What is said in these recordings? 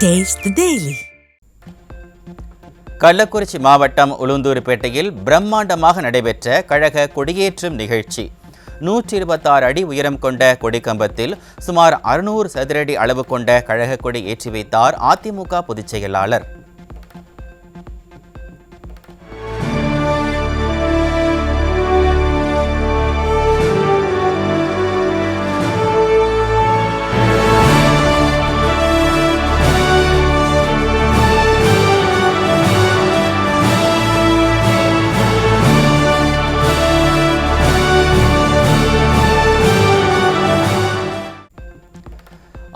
Taste the Daily. Kallakurichi மாவட்டம் உளுந்தூர்பேட்டையில் பிரம்மாண்டமாக நடைபெற்ற கழக கொடியேற்றும் நிகழ்ச்சி. 126 அடி உயரம் கொண்ட கொடிக்கம்பத்தில் சுமார் 600 சதுரடி அளவு கொண்ட கழக கொடி ஏற்றி வைத்தார் அதிமுக பொதுச் செயலாளர்.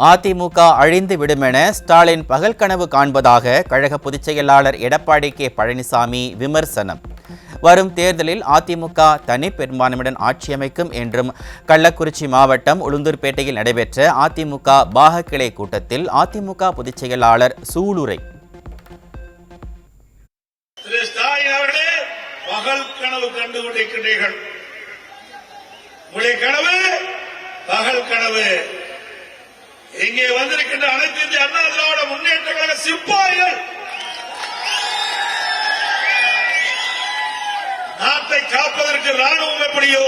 அதிமுக அழிந்து விடுமென ஸ்டாலின் பகல் கனவு காண்பதாக கழக பொதுச் செயலாளர் எடப்பாடி கே பழனிசாமி விமர்சனம். வரும் தேர்தலில் அதிமுக தனி பெரும்பான்மையுடன் ஆட்சி அமைக்கும் என்றும் கள்ளக்குறிச்சி மாவட்டம் உளுந்தூர்பேட்டையில் நடைபெற்ற அதிமுக பாக கிளை கூட்டத்தில் அதிமுக பொதுச் செயலாளர் சூளுரை. பகல் கனவு கண்டு கொண்டிருக்கிறீர்கள். கனவு பகல் கனவு. இங்கே வந்திருக்கின்ற அனைத்து இந்திய அண்ணா திராவிட முன்னேற்ற கழக சிப்பாய்கள் நாட்டை காப்பதற்கு ராணுவம் எப்படியோ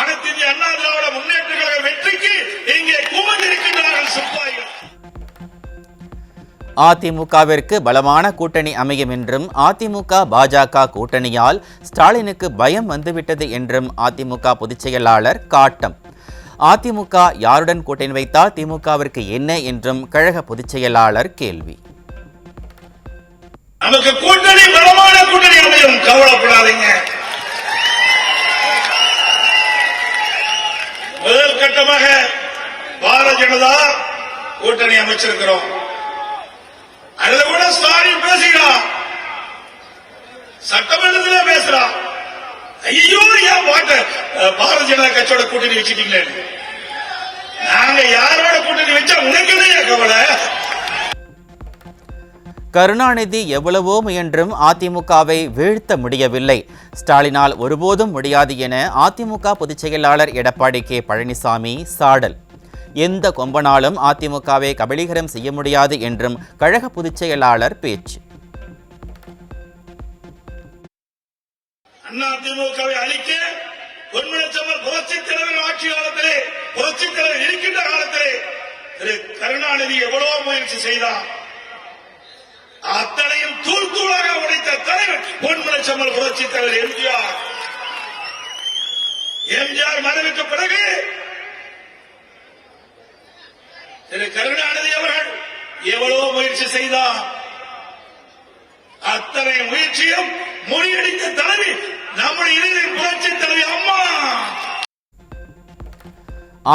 அனைத்து இந்திய அண்ணா திராவிட முன்னேற்ற கழக வெற்றிக்கு இங்கே குவிந்திருக்கின்றார்கள் சிப்பாய்கள். அதிமுகவிற்கு பலமான கூட்டணி அமையும் என்றும் அதிமுக பாஜக கூட்டணியால் ஸ்டாலினுக்கு பயம் வந்துவிட்டது என்றும் அதிமுக பொதுச் செயலாளர் காட்டம். அதிமுக யாருடன் கூட்டணி வைத்தால் திமுகவிற்கு என்ன என்றும் கழக பொதுச் செயலாளர் கேள்வி. நமக்கு கூட்டணி பலமான கூட்டணி அமையும், கவலைப்படாதீங்க. முதல் கட்டமாக பாரதிய ஜனதா கூட்டணி அமைச்சிருக்கிறோம். அதுல கூட ஸ்டாலின் பேசுகிறான், சட்டமன்றத்தில் பேசுறான். ஐயோ, ஏன் பாரதிய ஜனதா கட்சியோட கூட்டணி வச்சுட்டீங்களே, நாங்க யாரோட கூட்டணி வச்சா உனக்கு கவலை. கருணாநிதி எவ்வளவோ முயன்றும் அதிமுகவை வீழ்த்த முடியவில்லை, ஸ்டாலினால் ஒருபோதும் முடியாது என அதிமுக பொதுச் செயலாளர் எடப்பாடி கே பழனிசாமி சாடல். எந்த கொம்பனாலும் அதிமுகவை கபலீகரம் செய்ய முடியாது என்றும் கழக பொதுச் செயலாளர் பேச்சு. அதிமுகவை அழிக்க பொன்முடிச்செம்மல் புரட்சித் தலைவர் ஆட்சி காலத்திலே, புரட்சித் தலைவர் இருக்கின்ற காலத்திலே திரு கருணாநிதி எவ்வளவோ முயற்சி செய்தார். அத்தனையும் தூள் தூளாக உடைத்த தலைவர் பொன்முடிச்செம்மல் புரட்சித் தலைவர் எம்ஜிஆர். எம்ஜிஆர் மறைவுக்கு பிறகு திரு கருணாநிதி அவர்கள் எவ்வளவோ முயற்சி செய்தார். அத்தனை முயற்சியும் முறியடித்த தலைவி நம்முடைய புரட்சி தலைவி அம்மா.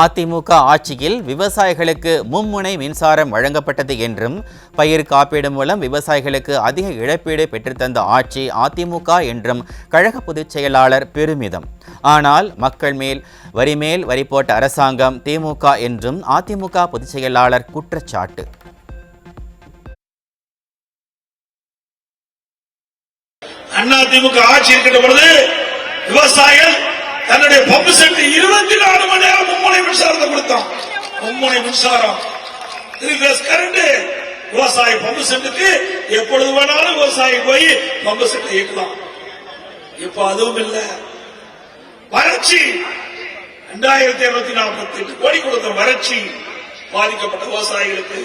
அதிமுக ஆட்சியில் விவசாயிகளுக்கு மும்முனை மின்சாரம் வழங்கப்பட்டது என்றும் பயிர் காப்பீடு மூலம் விவசாயிகளுக்கு அதிக இழப்பீடு பெற்றுத்தந்த ஆட்சி அதிமுக என்றும் கழக பொதுச் செயலாளர் பெருமிதம். ஆனால் மக்கள் மேல் வரி போட்ட அரசாங்கம் திமுக என்றும் அதிமுக பொதுச் செயலாளர் குற்றச்சாட்டு. அதிமுக ஆட்சி இருக்கின்ற பொழுது விவசாயிகள் தன்னுடைய பம்பு செட் 24 மணி நேரம் மும்முனை மின்சாரத்தை கொடுத்தான். மும்முனை மின்சாரம் கரண்ட் விவசாய பம்பு செட்டுக்கு எப்பொழுது வேணாலும் விவசாயி போய் பம்பு செட்டை இயக்கலாம். இப்ப அதுவும் இல்லை. வறட்சி 2248 கோடி கொடுத்த வறட்சி பாதிக்கப்பட்ட விவசாயிகளுக்கு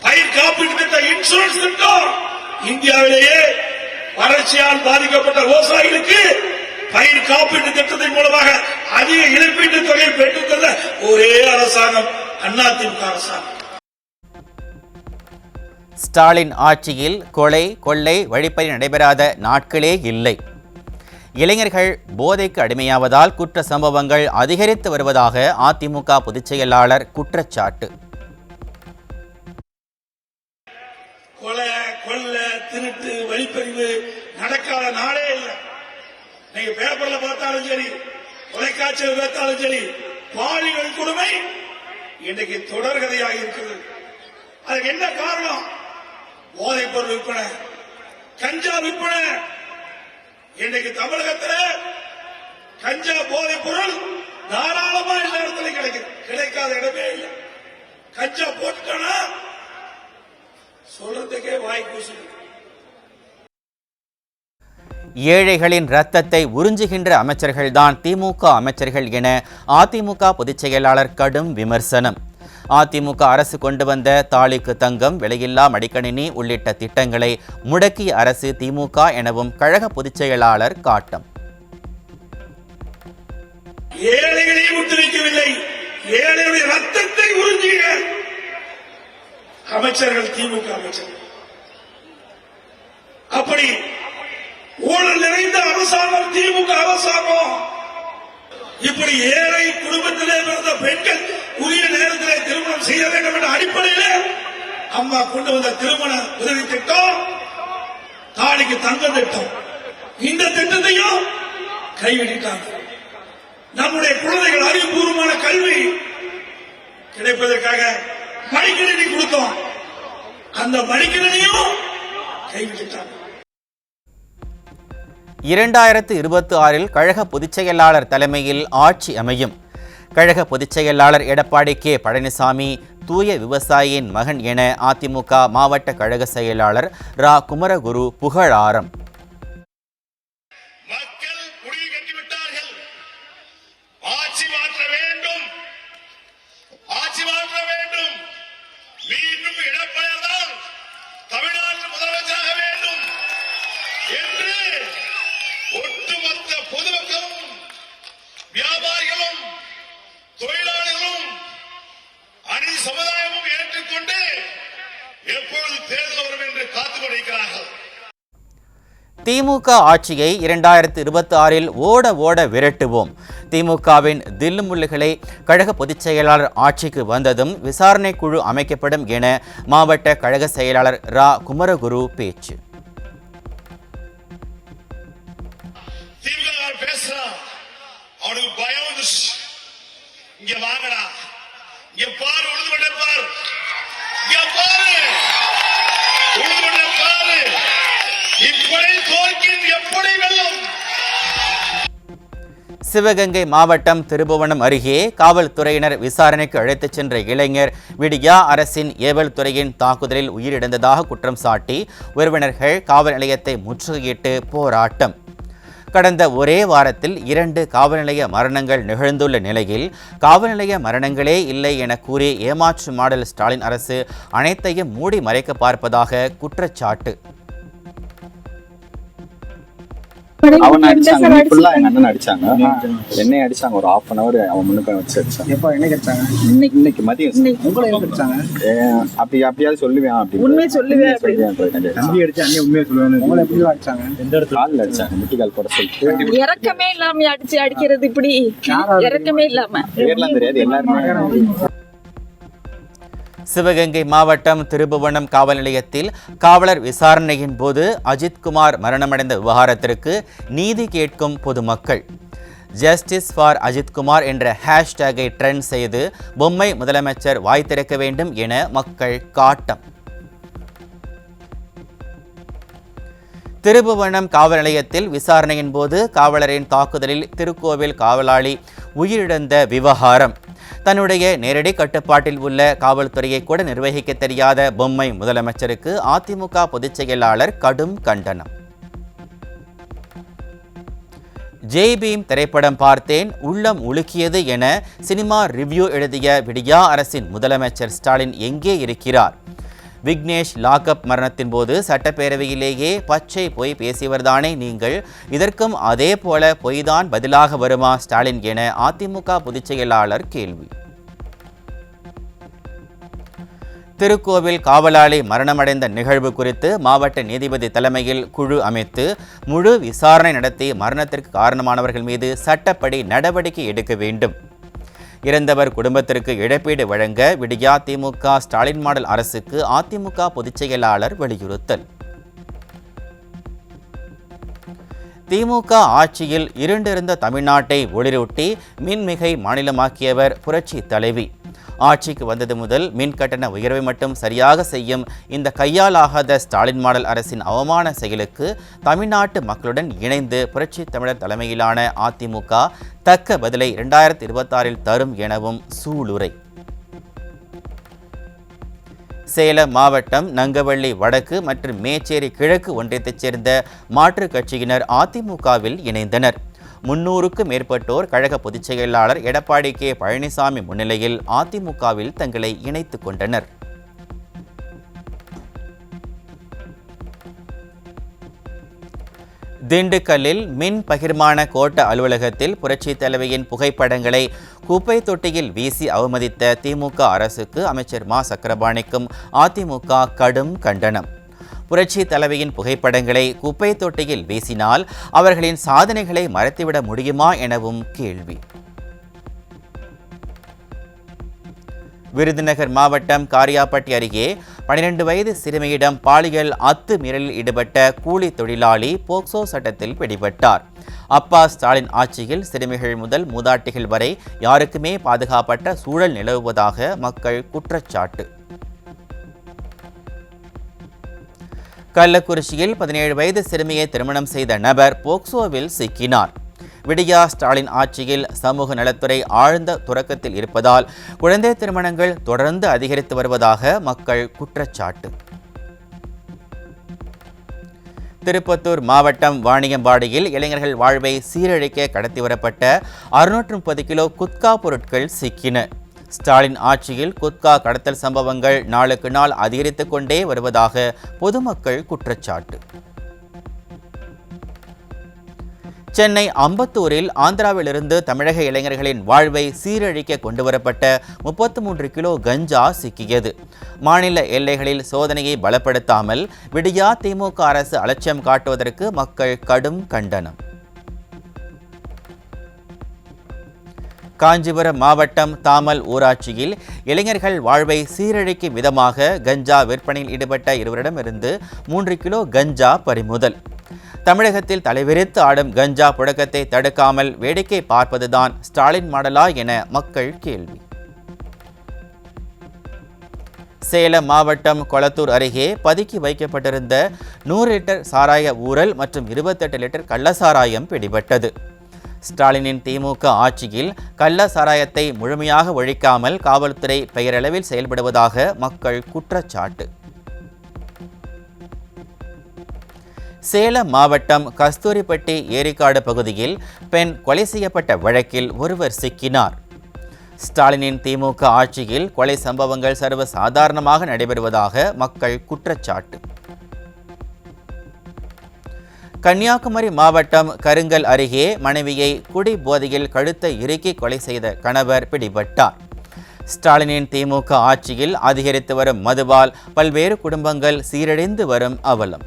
பயிர் காப்பீட்டு திட்டம், இன்சூரன்ஸ் திட்டம், இந்தியாவிலேயே வறட்சியால் பாதிக்கப்பட்ட விவசாயிகளுக்கு பயிர் காப்பீட்டு திட்டத்தின் மூலமாக அதிக இழப்பீட்டு தொகை பெற்றுத்தந்த ஒரே அரசாங்கம் அதிமுக அரசாங்கம். ஸ்டாலின் ஆட்சியில் கொலை, கொள்ளை, வழிப்பறி நடைபெறாத நாட்களே இல்லை. இளைஞர்கள் போதைக்கு அடிமையாவதால் குற்ற சம்பவங்கள் அதிகரித்து வருவதாக அதிமுக பொதுச் செயலாளர் குற்றச்சாட்டு. கொலை, கொள்ள, திருட்டு, வழிப்பறிவு நடக்காத நாளே இல்லை. நீங்க பேப்பர்ல பார்த்தாலும் சரி, தொலைக்காட்சியில் பார்த்தாலும் சரி, பாலியல் கொடுமை இன்றைக்கு தொடர்கதையாக இருக்குது. அதுக்கு என்ன காரணம்? போதைப் பொருள் விற்பனை, கஞ்சா விற்பனை. இன்றைக்கு தமிழகத்தில் கஞ்சா போதைப் பொருள் தாராளமா எல்லா இடத்துலையும் கிடைக்குது. கிடைக்காத இடமே இல்லை. கஞ்சா போட்டுட்டானா சொல்றதுக்கே வாய் கூசுது. ஏழைகளின் ரத்தத்தை உறிஞ்சுகின்ற அமைச்சர்கள்தான் திமுக அமைச்சர்கள் என அதிமுக பொதுச் செயலாளர் கடும் விமர்சனம். அதிமுக அரசு கொண்டு வந்த தாலிக்கு தங்கம், விலையில்லா மடிக்கணினி உள்ளிட்ட திட்டங்களை முடக்கிய அரசு திமுக எனவும் கழக பொதுச் செயலாளர் காட்டம். ஏழைகளையும் விட்டு வைக்கவில்லை, ஏழைகளுடைய ரத்தத்தை உறிஞ்சிய அமைச்சர்கள் திமுக அமைச்சர்கள். அப்படி ஊழல் நிறைந்த அரசாங்கம் திமுக அரசாங்கம். இப்படி ஏழை குடும்பத்திலே பிறந்த பெண்கள் உரிய நேரத்திலே திருமணம் செய்ய வேண்டும் என்ற அடிப்படையிலே அம்மா கொண்டு வந்த திருமண உதவி திட்டம், தாலிக்கு தங்க திட்டம், இந்த திட்டத்தையும் கைவிட்டாங்க. நம்முடைய குழந்தைகள் அறிவுபூர்வமான கல்வி கிடைப்பதற்காக மடிக்கணினி கொடுத்தோம், அந்த மடிக்கணினியும் கைவிட்டாங்க. 2026 கழக பொதுச் செயலாளர் தலைமையில் ஆட்சி அமையும். கழக பொதுச் செயலாளர் எடப்பாடி கே பழனிசாமி தூய விவசாயியின் மகன் என அதிமுக மாவட்ட கழக செயலாளர் ரா குமரகுரு புகழாரம். மக்கள் முடிவு கட்டிவிட்டார்கள், ஆட்சி மாற்ற வேண்டும், ஆட்சி மாற்ற வேண்டும், மீண்டும் எடப்பாடியார் தான் தமிழ்நாட்டு முதலமைச்சராக வேண்டும் என்று ஒட்டுமொத்த பொதுமக்களும் வியாபாரிகளும் தொழிலாளர்களும் அணி சமுதாயமும் ஏற்றுக்கொண்டு எப்பொழுது தேர்தல் வரும் என்று காத்துக் கொண்டிருக்கிறார்கள். திமுக ஆட்சியை 2026 ஓட ஓட விரட்டுவோம். திமுகவின் தில்லுமுல்லுகளை கழக பொதுச் செயலாளர் ஆட்சிக்கு வந்ததும் விசாரணை குழு அமைக்கப்படும் என மாவட்ட கழக செயலாளர் ரா குமரகுரு பேச்சு. திமுக பேசுறான், அவனுக்கு பயம் வந்துச்சு. இங்க வாங்கடா, இங்க பாரு, உழுதுபட்ட பாரு, இங்க பாரு, உழுதுபட்ட பாரு, இப்படி தோற்கின் எப்படி வெல்லும். சிவகங்கை மாவட்டம் திருபுவனம் அருகே காவல்துறையினர் விசாரணைக்கு அழைத்துச் சென்ற இளைஞர் விடியா அரசின் ஏவல் துறையின் தாக்குதலில் உயிரிழந்ததாக குற்றம் சாட்டி உறவினர்கள் காவல் நிலையத்தை முற்றுகையிட்டு போராட்டம். கடந்த ஒரே வாரத்தில் 2 காவல் நிலைய மரணங்கள் நிகழ்ந்துள்ள நிலையில் காவல் நிலைய மரணங்களே இல்லை என கூறி ஏமாற்று மாடல் ஸ்டாலின் அரசு அனைத்தையும் மூடி மறைக்க பார்ப்பதாக குற்றச்சாட்டு. அவன் அடிச்சாங்க, நீ ஃபுல்லா எங்க அண்ணன் அடிச்சாங்க, என்னை அடிச்சாங்க ஒரு 1/2 hour அவன் முன்னுக்கு வச்சு அடிச்சாங்க. எப்ப என்ன கிடைச்சாங்க? இன்னைக்கு மதியம் உங்களை எங்க அடிச்சாங்க? அப்படியாவது சொல்லுவேன், அப்படி உண்மையை சொல்லுவேன். தம்பி அடிச்சா அண்ணே உண்மையை சொல்லுவேன். உங்களை எப்படி அடிச்சாங்க? காலில் அடிச்சாங்க, முட்டிக்கால் போட சொல்லிட்டு. இறக்கமே இல்லாம அடிக்கிறது, இப்படி இறக்கமே இல்லாம பேர்லாம் தெரியாது எல்லாருமே. சிவகங்கை மாவட்டம் திருபுவனம் காவல் நிலையத்தில் காவலர் விசாரணையின் போது அஜித்குமார் மரணமடைந்த விவகாரத்திற்கு நீதி கேட்கும் பொதுமக்கள். ஜஸ்டிஸ் ஃபார் அஜித்குமார் என்ற ஹேஷ்டேகை ட்ரெண்ட் செய்து பொம்மை முதலமைச்சர் வாய் திறக்க வேண்டும் என மக்கள் காட்டம். திருபுவனம் காவல் நிலையத்தில் விசாரணையின் போது காவலரின் தாக்குதலில் திருக்கோவில் காவலாளி உயிரிழந்த விவகாரம். தன்னுடைய நேரடி கட்டுப்பாட்டில் உள்ள காவல்துறையை கூட நிர்வகிக்க தெரியாத பொம்மை முதலமைச்சருக்கு அதிமுக பொதுச் செயலாளர் கடும் கண்டனம். ஜெய் பீம் திரைப்படம் பார்த்தேன், உள்ளம் உலுக்கியது என சினிமா ரிவ்யூ எழுதிய விடியா அரசின் முதலமைச்சர் ஸ்டாலின் எங்கே இருக்கிறார்? விக்னேஷ் லாக்அப் மரணத்தின் போது சட்டப்பேரவையிலேயே பச்சை பொய் பேசியவர்தானே நீங்கள், இதற்கும் அதே போல பொய்தான் பதிலாக வருமா ஸ்டாலின் என அதிமுக பொதுச் செயலாளர் கேள்வி. திருக்கோவில் காவலாளி மரணமடைந்த நிகழ்வு குறித்து மாவட்ட நீதிபதி தலைமையில் குழு அமைத்து முழு விசாரணை நடத்தி மரணத்திற்கு காரணமானவர்கள் மீது சட்டப்படி நடவடிக்கை எடுக்க வேண்டும். இறந்தவர் குடும்பத்திற்கு இழப்பீடு வழங்க விடியா திமுக ஸ்டாலின் மாடல் அரசுக்கு அதிமுக பொதுச் செயலாளர் வலியுறுத்தல். திமுக ஆட்சியில் இருண்டிருந்த தமிழ்நாட்டை ஒளிரூட்டி மின்மிகை மாநிலமாக்கியவர் புரட்சி தலைவி. ஆட்சிக்கு வந்தது முதல் மின் கட்டண உயர்வை மட்டும் சரியாக செய்யும் இந்த கையாலாகாத ஸ்டாலின் மாடல் அரசின் அவமான செயலுக்கு தமிழ்நாட்டு மக்களுடன் இணைந்து புரட்சி தமிழர் தலைமையிலான அதிமுக தக்க பதிலை 2026 தரும் எனவும் சூளுரை. சேலம் மாவட்டம் நங்கவள்ளி வடக்கு மற்றும் மேச்சேரி கிழக்கு ஒன்றியத்தைச் சேர்ந்த மாற்றுக் கட்சியினர் அதிமுகவில் இணைந்தனர். 300க்கும் மேற்பட்டோர் கழக பொதுச் செயலாளர் எடப்பாடி கே பழனிசாமி முன்னிலையில் அதிமுகவில் தங்களை இணைத்துக் கொண்டனர். திண்டுக்கல்லில் மின் பகிர்மான கோட்ட அலுவலகத்தில் புரட்சி தலைவியின் புகைப்படங்களை குப்பை தொட்டியில் வீசி அவமதித்த திமுக அரசுக்கு அமைச்சர் மா சக்கரபாணிக்கும் அதிமுக கடும் கண்டனம். புரட்சி தலைவியின் புகைப்படங்களை குப்பை தொட்டியில் வீசினால் அவர்களின் சாதனைகளை மறைத்துவிட முடியுமா எனவும் கேள்வி. விருதுநகர் மாவட்டம் காரியாபட்டி அருகே 12 வயது சிறுமியிடம் பாலியல் அத்துமீறலில் ஈடுபட்ட கூலி தொழிலாளி போக்சோ சட்டத்தில் பிடிபட்டார். அப்பா ஸ்டாலின் ஆட்சியில் சிறுமிகள் முதல் மூதாட்டிகள் வரை யாருக்குமே பாதுகாப்பற்ற சூழல் நிலவுவதாக மக்கள் குற்றச்சாட்டு. கள்ளக்குறிச்சியில் 17 வயது சிறுமியை திருமணம் செய்த நபர் போக்சோவில் சிக்கினார். விடியா ஸ்டாலின் ஆட்சியில் சமூக நலத்துறை ஆழ்ந்த துறக்கத்தில் இருப்பதால் குழந்தை திருமணங்கள் தொடர்ந்து அதிகரித்து வருவதாக மக்கள் குற்றச்சாட்டு. திருப்பத்தூர் மாவட்டம் வாணியம்பாடியில் இளைஞர்கள் வாழ்வை சீரழிக்க கடத்தி வரப்பட்ட 630 கிலோ குட்கா பொருட்கள் சிக்கின. ஸ்டாலின் ஆட்சியில் குட்கா கடத்தல் சம்பவங்கள் நாளுக்கு நாள் அதிகரித்துக் கொண்டே வருவதாக பொதுமக்கள் குற்றச்சாட்டு. சென்னை அம்பத்தூரில் ஆந்திராவிலிருந்து தமிழக இளைஞர்களின் வாழ்வை சீரழிக்க கொண்டுவரப்பட்ட 33 கிலோ கஞ்சா சிக்கியது. மாநில எல்லைகளில் சோதனையை பலப்படுத்தாமல் விடியா திமுக அரசு அலட்சியம் காட்டுவதற்கு மக்கள் கடும் கண்டனம். காஞ்சிபுரம் மாவட்டம் தாமல் ஊராட்சியில் இளைஞர்கள் வாழ்வை சீரழிக்கும் விதமாக கஞ்சா விற்பனையில் ஈடுபட்ட இருவரிடமிருந்து 3 கிலோ கஞ்சா பறிமுதல். தமிழகத்தில் தலைவிரித்து ஆடும் கஞ்சா புழக்கத்தை தடுக்காமல் வேடிக்கை பார்ப்பதுதான் ஸ்டாலின் மாடலா என மக்கள் கேள்வி. சேலம் மாவட்டம் கொளத்தூர் அருகே பதுக்கி வைக்கப்பட்டிருந்த 100 லிட்டர் சாராய ஊறல் மற்றும் 28 லிட்டர் கள்ளசாராயம் பிடிபட்டது. ஸ்டாலினின் திமுக ஆட்சியில் கள்ள சாராயத்தை முழுமையாக ஒழிக்காமல் காவல்துறை பெயரளவில் செயல்படுவதாக மக்கள் குற்றச்சாட்டு. சேலம் மாவட்டம் கஸ்தூரிப்பட்டி ஏரிக்காடு பகுதியில் பெண் கொலை செய்யப்பட்ட வழக்கில் ஒருவர் சிக்கினார். ஸ்டாலினின் திமுக ஆட்சியில் கொலை சம்பவங்கள் சர்வசாதாரணமாக நடைபெறுவதாக மக்கள் குற்றச்சாட்டு. கன்னியாகுமரி மாவட்டம் கருங்கல் அருகே மனைவியை குடி போதையில் கழுத்தை இறுக்கி கொலை செய்த கணவர் பிடிபட்டார். ஸ்டாலினின் திமுக ஆட்சியில் அதிகரித்து வரும் மதுவால் பல்வேறு குடும்பங்கள் சீரழிந்து வரும் அவலம்.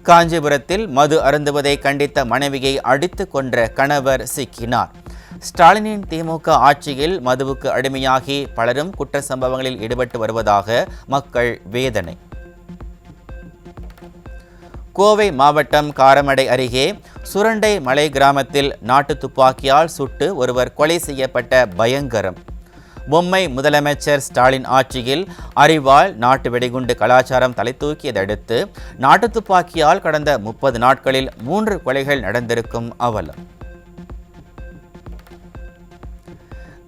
காஞ்சிபுரத்தில் மது அருந்துவதை கண்டித்த மனைவியை அடித்து கொன்ற கணவர் சிக்கினார். ஸ்டாலினின் திமுக ஆட்சியில் மதுவுக்கு அடிமையாகி பலரும் குற்ற சம்பவங்களில் ஈடுபட்டு வருவதாக மக்கள் வேதனை. கோவை மாவட்டம் காரமடை அருகே சுரண்டை மலை கிராமத்தில் நாட்டு துப்பாக்கியால் சுட்டு ஒருவர் கொலை செய்யப்பட்ட பயங்கரம். பொம்மை முதலமைச்சர் ஸ்டாலின் ஆட்சியில் அறிவால் நாட்டு வெடிகுண்டு கலாச்சாரம் தலை தூக்கியதடுத்து நாட்டு துப்பாக்கியால் கடந்த 30 நாட்களில் 3 கொலைகள் நடந்திருக்கும் அவலம்.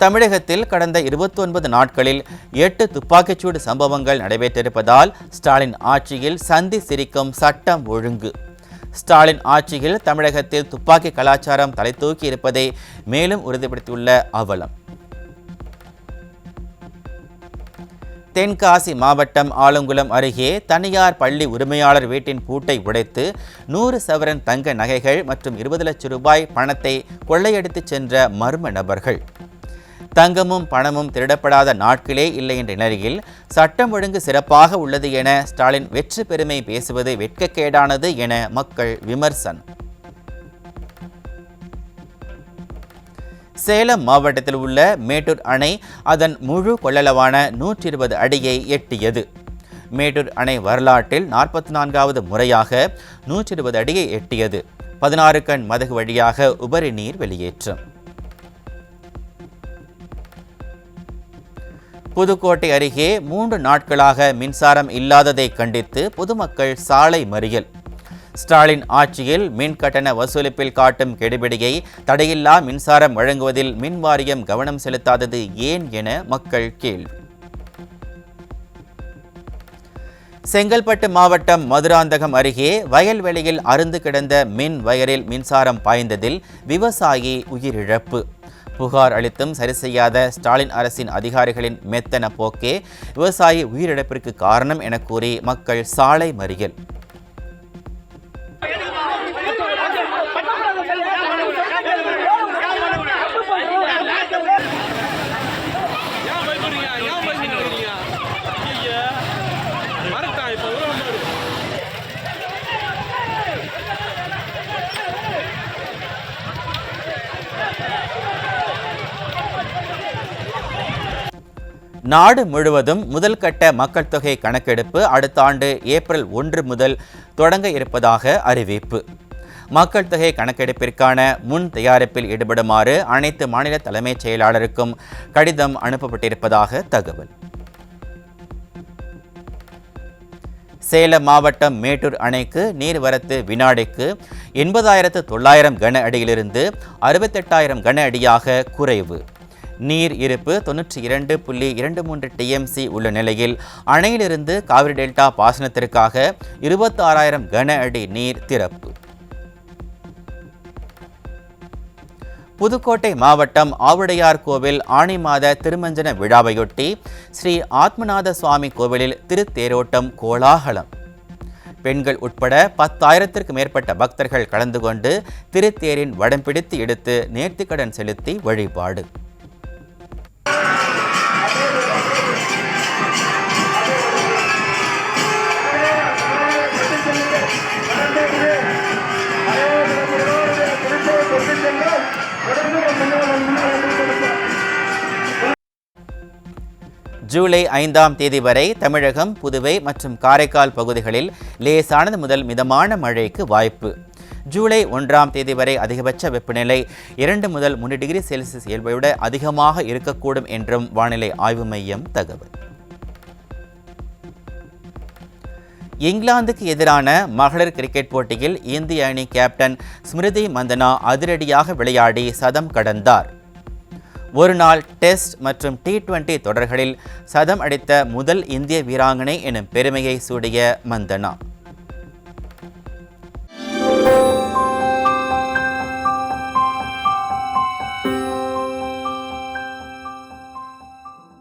தமிழகத்தில் கடந்த 29 நாட்களில் 8 துப்பாக்கிச்சூடு சம்பவங்கள் நடைபெற்றிருப்பதால் ஸ்டாலின் ஆட்சியில் சந்தி சிரிக்கும் சட்டம் ஒழுங்கு. ஸ்டாலின் ஆட்சியில் தமிழகத்தில் துப்பாக்கி கலாச்சாரம் தலை தூக்கி இருப்பதை மேலும் உறுதிப்படுத்தியுள்ள அவலம். தென்காசி மாவட்டம் ஆலங்குளம் அருகே தனியார் பள்ளி உரிமையாளர் வீட்டின் பூட்டை உடைத்து 100 சவரன் தங்க நகைகள் மற்றும் 20 லட்சம் ரூபாய் பணத்தை கொள்ளையடித்துச் சென்ற மர்ம நபர்கள். தங்கமும் பணமும் திருடப்படாத நாட்களே இல்லை என்ற நிலையில் சட்டம் ஒழுங்கு சிறப்பாக உள்ளது என ஸ்டாலின் வெற்றி பெருமை பேசுவது வெட்கக்கேடானது என மக்கள் விமர்சனம். சேலம் மாவட்டத்தில் உள்ள மேட்டூர் அணை அதன் முழு கொள்ளளவான 120 அடியை எட்டியது. மேட்டூர் அணை வரலாற்றில் 44வது முறையாக 120 அடியை எட்டியது. 16 கண் மதகு வழியாக உபரி நீர் வெளியேற்றம். புதுக்கோட்டை அருகே 3 நாட்களாக மின்சாரம் இல்லாததை கண்டித்து பொதுமக்கள் சாலை மறியல். ஸ்டாலின் ஆட்சியில் மின் கட்டண வசூலிப்பில் காட்டும் கெடுபிடியை தடையில்லா மின்சாரம் வழங்குவதில் மின் வாரியம் கவனம் செலுத்தாதது ஏன் என மக்கள் கேள்வி. செங்கல்பட்டு மாவட்டம் மதுராந்தகம் அருகே வயல்வெளியில் அறுந்து கிடந்த மின் வயரில் மின்சாரம் பாய்ந்ததில் விவசாயி உயிரிழப்பு. புகார் அளித்தும் சரி செய்யாத ஸ்டாலின் அரசின் அதிகாரிகளின் மெத்தன போக்கே விவசாயி உயிரிழப்பிற்கு காரணம் என கூறி மக்கள் சாலை மறியல். நாடு முழுவதும் முதல் கட்ட மக்கள் தொகை கணக்கெடுப்பு அடுத்த ஆண்டு ஏப்ரல் 1 முதல் தொடங்க இருப்பதாக அறிவிப்பு. மக்கள் தொகை கணக்கெடுப்பிற்கான முன் தயாரிப்பில் ஈடுபடுமாறு அனைத்து மாநில தலைமைச் செயலாளருக்கும் கடிதம் அனுப்பப்பட்டிருப்பதாக தகவல். சேலம் மாவட்டம் மேட்டூர் அணைக்கு நீர்வரத்து வினாடிக்கு 80,900 கன அடியிலிருந்து 68,000 கன அடியாக குறைவு. நீர் இருப்பு 92.23 TMC உள்ள நிலையில் அணையிலிருந்து காவிரி டெல்டா பாசனத்திற்காக 26,000 கன அடி நீர் திறப்பு. புதுக்கோட்டை மாவட்டம் ஆவுடையார் கோவில் ஆனி மாத திருமஞ்சன விழாவையொட்டி ஸ்ரீ ஆத்மநாத சுவாமி கோவிலில் திருத்தேரோட்டம் கோலாகலம். பெண்கள் உட்பட 10,000த்திற்கு மேற்பட்ட பக்தர்கள் கலந்து கொண்டு திருத்தேரின் வடம் பிடித்து எடுத்து நேர்த்திக்கடன் செலுத்தி வழிபாடு. ஜூலை 5ஆம் தேதி வரை தமிழகம், புதுவை மற்றும் காரைக்கால் பகுதிகளில் லேசானது முதல் மிதமான மழைக்கு வாய்ப்பு. ஜூலை 1ஆம் தேதி வரை அதிகபட்ச வெப்பநிலை 2 முதல் 3 டிகிரி செல்சியஸ் இயல்பை விட அதிகமாக இருக்கக்கூடும் என்றும் வானிலை ஆய்வு மையம் தகவல். இங்கிலாந்துக்கு எதிரான மகளிர் கிரிக்கெட் போட்டியில் இந்திய அணி கேப்டன் ஸ்மிருதி மந்தனா அதிரடியாக விளையாடி சதம் கடந்தார். ஒருநாள் டெஸ்ட் மற்றும் T20 தொடர்களில் சதம் அடித்த முதல் இந்திய வீராங்கனை எனும் பெருமையை சூடிய மந்தனா